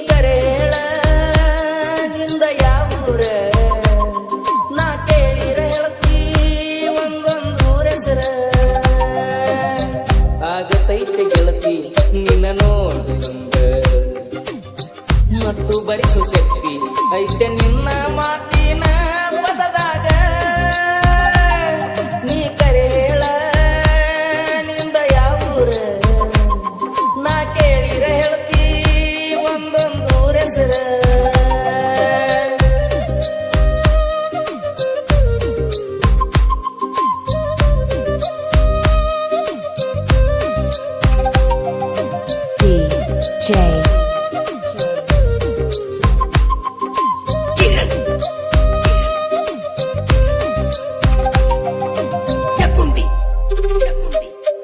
ಕರೇಳ ನಿಂದ ಯಾವೂರ ನಾ ಕೇಳಿರ ಹೇಳ್ತಿ ಒಂದೊಂದೂರ ಹೆಸರ ಆಗತೈತೆ ಗೆಳತಿ ನಿನ್ನ ನೋಡಿದಂಗ ಮತ್ತು ಭರಿಸು ಶಕ್ತಿ ಐತೆ ನಿನ್ನ ಮಾತಿನ ಪದದಾಗ ನೀ ಕರೇಳ ನಿಂದ ಯಾವೂರ ನಾ ಕೇಳಿರ ಹೇಳ್ತಿ ಒಂದೊಂದೂರ ಹೆಸರ DJ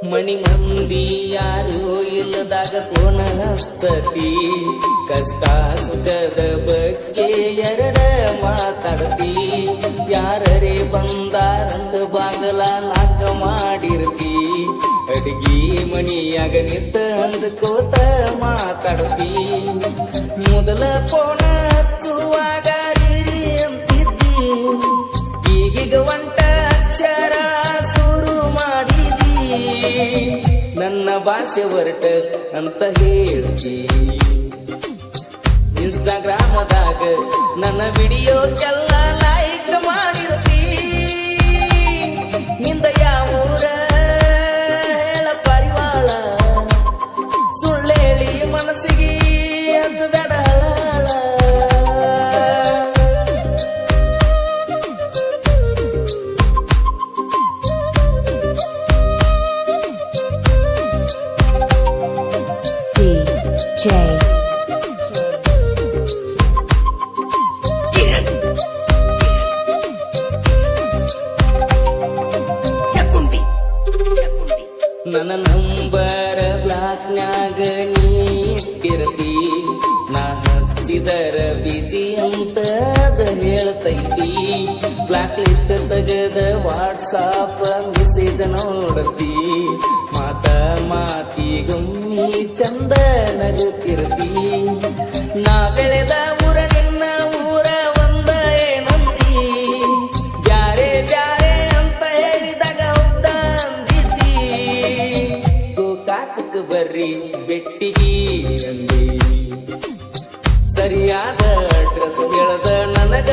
ಮಣಿ ಮಂದಿ ಯಾರು ಇಲ್ಲದಾಗ ಫೋನ ಹಚ್ಚತಿ ಕಷ್ಟ ಸುಖದ ಬಗ್ಗೆ ಎರಡ ಮಾತಾಡ್ತಿ ಯಾರೇ ಬಂದಾರಂದ ಬಾಗಲ ನಾಕ ಮಾಡಿರ್ತಿ ಅಡಿಗೆ ಮನಿಯಾಗ ನಿಂತ ಅಂದ್ಕೋತ ಮಾತಾಡ್ತಿ ಮೊದಲ ಫೋನ ಹಚ್ಚುವಾಗ ರೀರಿ ಅಂತಿದ್ದಿ ಈಗೀಗ ಒಂಟ ಅಕ್ಷರ ಶುರು ಮಾಡಿದಿ ನನ್ನ ಭಾಷೆ ಹೊರಟ ಅಂತ ಹೇಳ್ತಿ ಇನ್ಸ್ಟಾಗ್ರಾಮದಾಗ ನನ್ನ ವಿಡಿಯೋಕ್ಕೆಲ್ಲ ಲೈಕ್ ಮಾಡಿರ್ತಿ ನಿಂದ ಯಾವೂರ ಹೇಳ ಪರಿವಾಳ ಸುಳ್ಳೇಳಿ ಮನಸ್ಸಿಗೆ ಹಚ್ಚಬೇಡ ಹಳಹಳ DJ ನನ್ನ ನಂಬರ ಬ್ಲಾಕ್ನ್ಯಾಗ ನೀ ಇಟ್ಟಿರ್ತಿ ನಾ ಹಚ್ಚಿದರ ಬಿಜಿ ಅಂತ ಅದ ಹೇಳ್ತೈತಿ ಬ್ಲಾಕ್ ಲಿಸ್ಟ್ ತೆಗೆದ ವಾಟ್ಸಾಪ್ ಮೆಸೇಜ್ ನೋಡತಿ ಮಾತಿಗೊಮ್ಮಿ ಚಂದ ನಗುತ್ತಿರ್ತಿ ನಾ ಬೆಳೆದ ಊರ ನಿನ್ನ ಊರ ಒಂದ ಏನಂದಿ ಬ್ಯಾರೆ ಬ್ಯಾರೆ ಅಂತ ಹೇಳಿದಾಗ ಹೌದ ಅಂದಿದ್ದಿ ಗೋಕಾಕಕ್ಕೆ ಬರ್ರಿ ಬೆಟ್ಟಿಗಿ ಅಂದಿ ಸರಿಯಾದ ಅಡ್ರೆಸ್ ಹೇಳದ ನನಗ